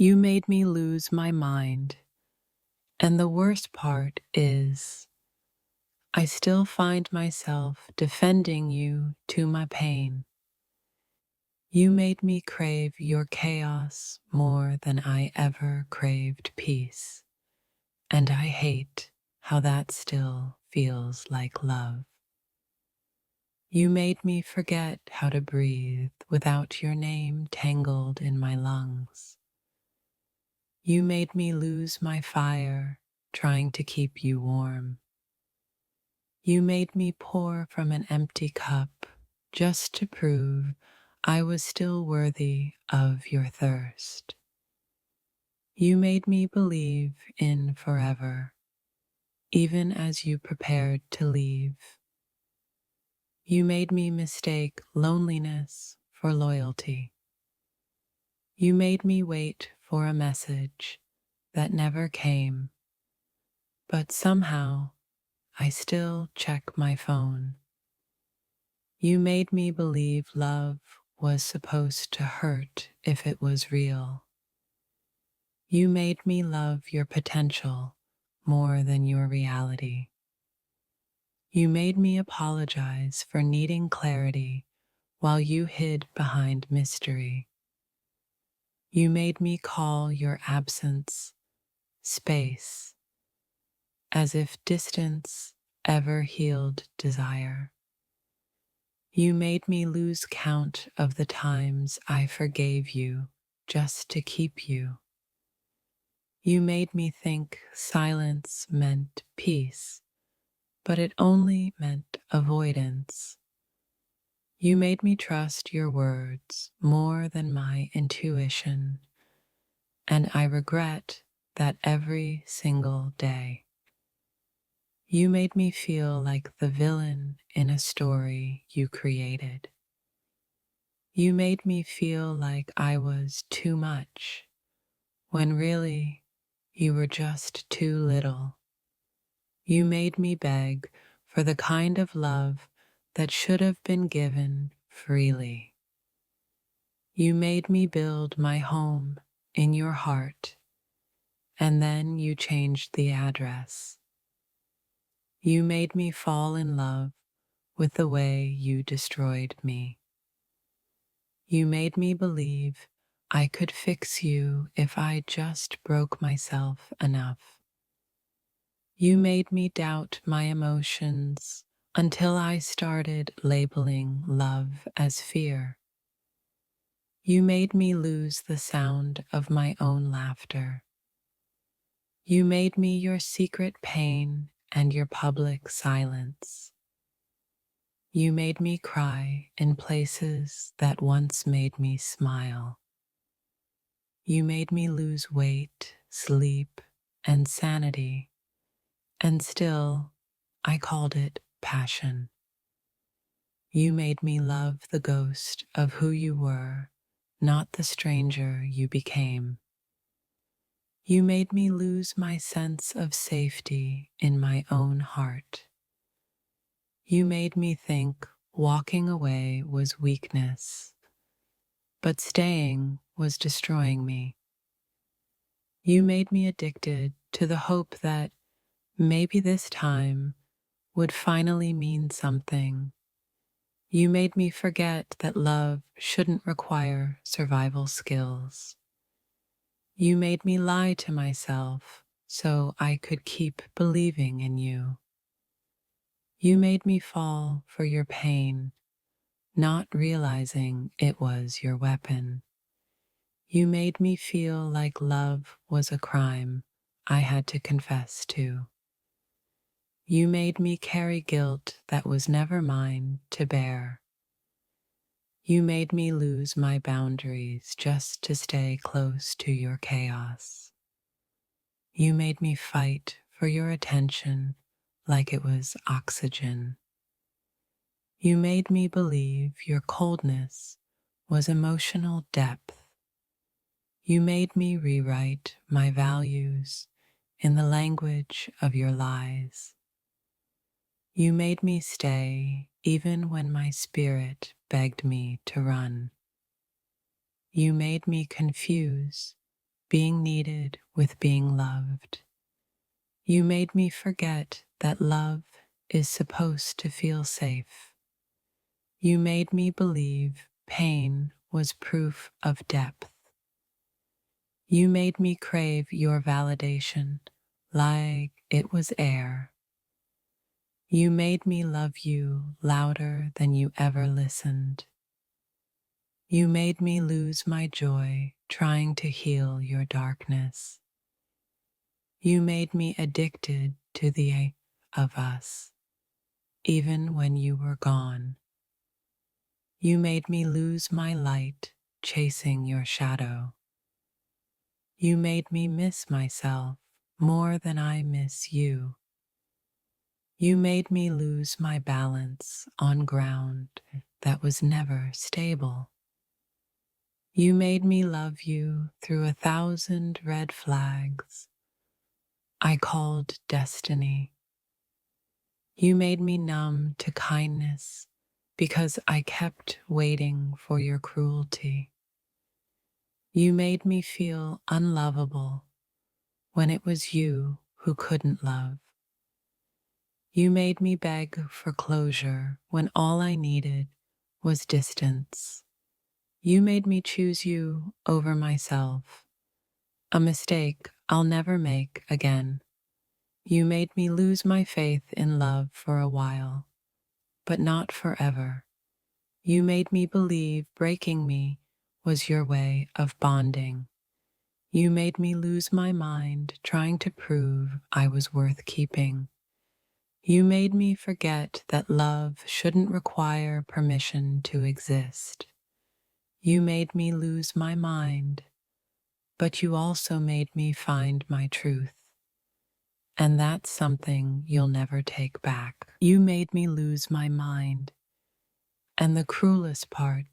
You made me lose my mind, and the worst part is I still find myself defending you to my pain. You made me crave your chaos more than I ever craved peace, and I hate how that still feels like love. You made me forget how to breathe without your name tangled in my lungs. You made me lose my fire trying to keep you warm. You made me pour from an empty cup just to prove I was still worthy of your thirst. You made me believe in forever, even as you prepared to leave. You made me mistake loneliness for loyalty. You made me wait for a message that never came, but somehow I still check my phone. You made me believe love was supposed to hurt if it was real. You made me love your potential more than your reality. You made me apologize for needing clarity while you hid behind mystery. You made me call your absence space, as if distance ever healed desire. You made me lose count of the times I forgave you just to keep you. You made me think silence meant peace, but it only meant avoidance. You made me trust your words more than my intuition, and I regret that every single day. You made me feel like the villain in a story you created. You made me feel like I was too much, when really you were just too little. You made me beg for the kind of love that should have been given freely. You made me build my home in your heart, and then you changed the address. You made me fall in love with the way you destroyed me. You made me believe I could fix you if I just broke myself enough. You made me doubt my emotions until I started labeling love as fear. You made me lose the sound of my own laughter. You made me your secret pain and your public silence. You made me cry in places that once made me smile. You made me lose weight, sleep, and sanity, and still I called it passion. You made me love the ghost of who you were, not the stranger you became. You made me lose my sense of safety in my own heart. You made me think walking away was weakness, but staying was destroying me. You made me addicted to the hope that maybe this time would finally mean something. You made me forget that love shouldn't require survival skills. You made me lie to myself so I could keep believing in you. You made me fall for your pain, not realizing it was your weapon. You made me feel like love was a crime I had to confess to. You made me carry guilt that was never mine to bear. You made me lose my boundaries just to stay close to your chaos. You made me fight for your attention like it was oxygen. You made me believe your coldness was emotional depth. You made me rewrite my values in the language of your lies. You made me stay even when my spirit begged me to run. You made me confuse being needed with being loved. You made me forget that love is supposed to feel safe. You made me believe pain was proof of depth. You made me crave your validation like it was air. You made me love you louder than you ever listened. You made me lose my joy trying to heal your darkness. You made me addicted to the of us, even when you were gone. You made me lose my light chasing your shadow. You made me miss myself more than I miss you. You made me lose my balance on ground that was never stable. You made me love you through 1,000 red flags I called destiny. You made me numb to kindness because I kept waiting for your cruelty. You made me feel unlovable when it was you who couldn't love. You made me beg for closure when all I needed was distance. You made me choose you over myself, a mistake I'll never make again. You made me lose my faith in love for a while, but not forever. You made me believe breaking me was your way of bonding. You made me lose my mind trying to prove I was worth keeping. You made me forget that love shouldn't require permission to exist. You made me lose my mind, but you also made me find my truth. And that's something you'll never take back. You made me lose my mind. And the cruelest part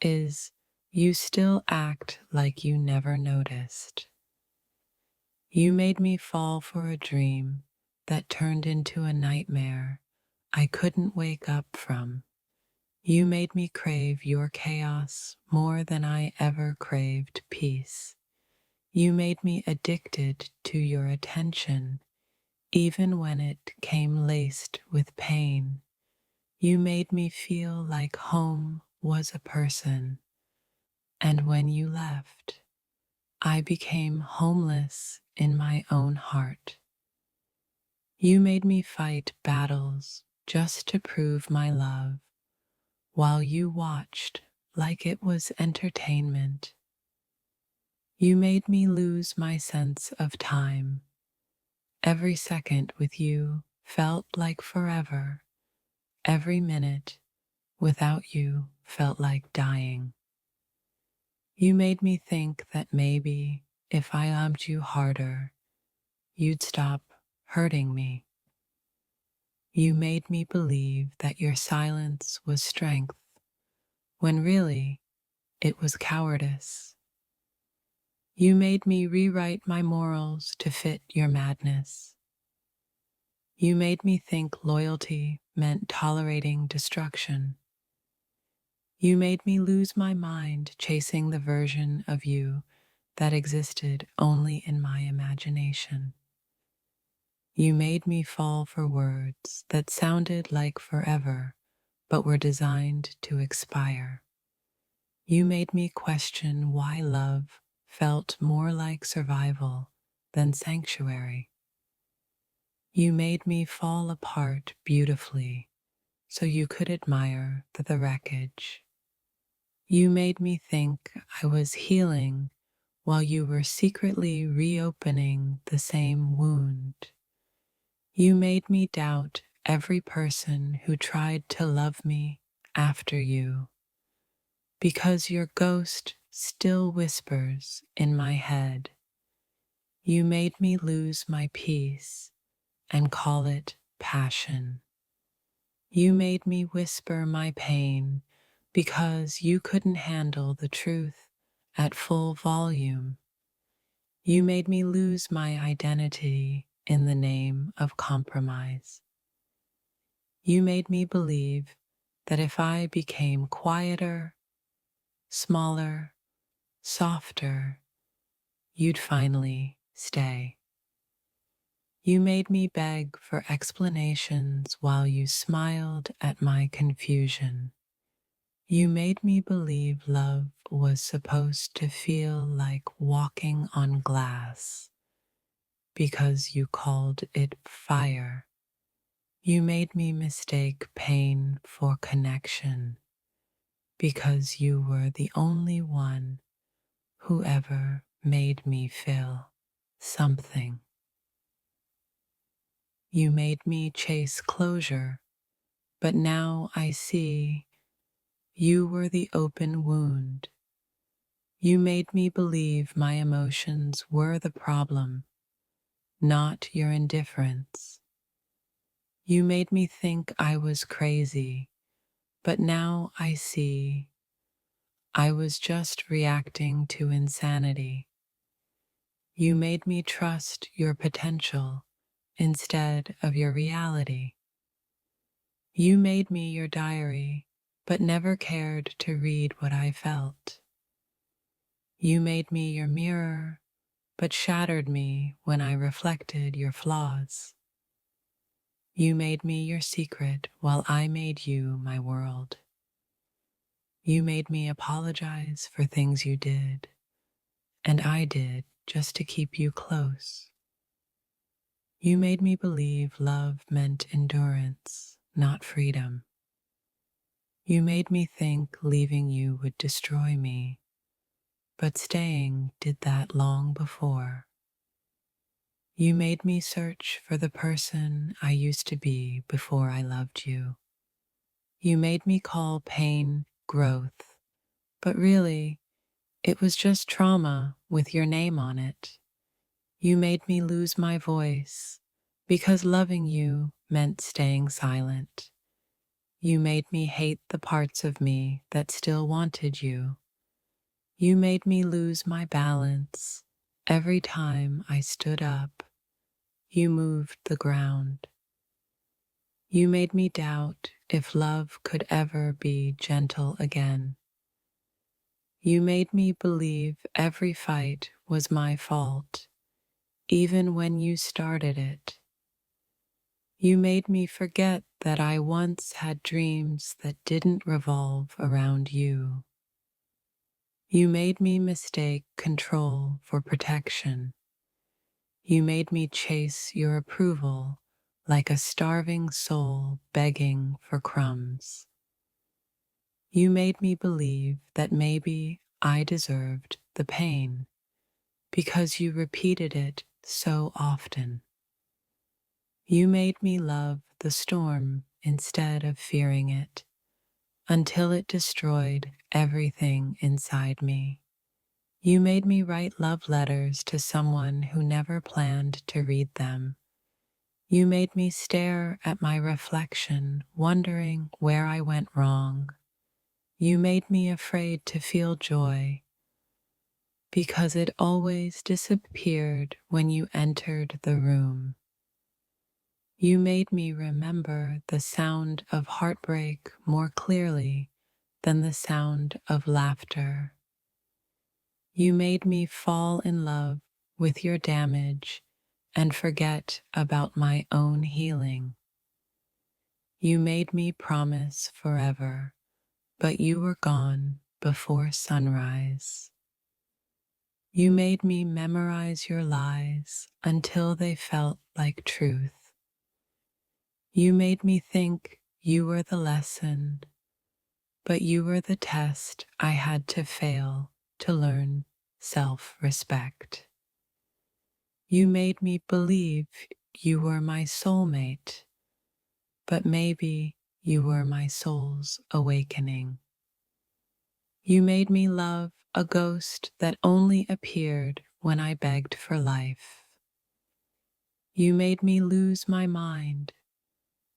is you still act like you never noticed. You made me fall for a dream that turned into a nightmare I couldn't wake up from. You made me crave your chaos more than I ever craved peace. You made me addicted to your attention, even when it came laced with pain. You made me feel like home was a person, and when you left, I became homeless in my own heart. You made me fight battles just to prove my love, while you watched like it was entertainment. You made me lose my sense of time. Every second with you felt like forever. Every minute without you felt like dying. You made me think that maybe if I loved you harder, you'd stop hurting me. You made me believe that your silence was strength, when really it was cowardice. You made me rewrite my morals to fit your madness. You made me think loyalty meant tolerating destruction. You made me lose my mind chasing the version of you that existed only in my imagination. You made me fall for words that sounded like forever, but were designed to expire. You made me question why love felt more like survival than sanctuary. You made me fall apart beautifully so you could admire the wreckage. You made me think I was healing while you were secretly reopening the same wound. You made me doubt every person who tried to love me after you, because your ghost still whispers in my head. You made me lose my peace and call it passion. You made me whisper my pain because you couldn't handle the truth at full volume. You made me lose my identity in the name of compromise. You made me believe that if I became quieter, smaller, softer, you'd finally stay. You made me beg for explanations while you smiled at my confusion. You made me believe love was supposed to feel like walking on glass because you called it fire. You made me mistake pain for connection because you were the only one who ever made me feel something. You made me chase closure, but now I see you were the open wound. You made me believe my emotions were the problem, not your indifference. You made me think I was crazy, but now I see I was just reacting to insanity. You made me trust your potential instead of your reality. You made me your diary, but never cared to read what I felt. You made me your mirror, but shattered me when I reflected your flaws. You made me your secret while I made you my world. You made me apologize for things you did, and I did just to keep you close. You made me believe love meant endurance, not freedom. You made me think leaving you would destroy me, but staying did that long before. You made me search for the person I used to be before I loved you. You made me call pain growth, but really, it was just trauma with your name on it. You made me lose my voice because loving you meant staying silent. You made me hate the parts of me that still wanted you. You made me lose my balance every time I stood up. You moved the ground. You made me doubt if love could ever be gentle again. You made me believe every fight was my fault, even when you started it. You made me forget that I once had dreams that didn't revolve around you. You made me mistake control for protection. You made me chase your approval like a starving soul begging for crumbs. You made me believe that maybe I deserved the pain because you repeated it so often. You made me love the storm instead of fearing it until it destroyed everything inside me. You made me write love letters to someone who never planned to read them. You made me stare at my reflection, wondering where I went wrong. You made me afraid to feel joy because it always disappeared when you entered the room. You made me remember the sound of heartbreak more clearly than the sound of laughter. You made me fall in love with your damage and forget about my own healing. You made me promise forever, but you were gone before sunrise. You made me memorize your lies until they felt like truth. You made me think you were the lesson, but you were the test I had to fail to learn self-respect. You made me believe you were my soulmate, but maybe you were my soul's awakening. You made me love a ghost that only appeared when I begged for life. You made me lose my mind,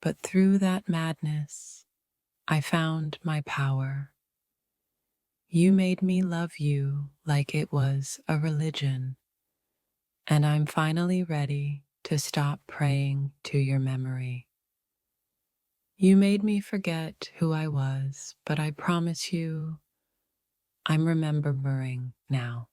but through that madness, I found my power. You made me love you like it was a religion, and I'm finally ready to stop praying to your memory. You made me forget who I was, but I promise you, I'm remembering now.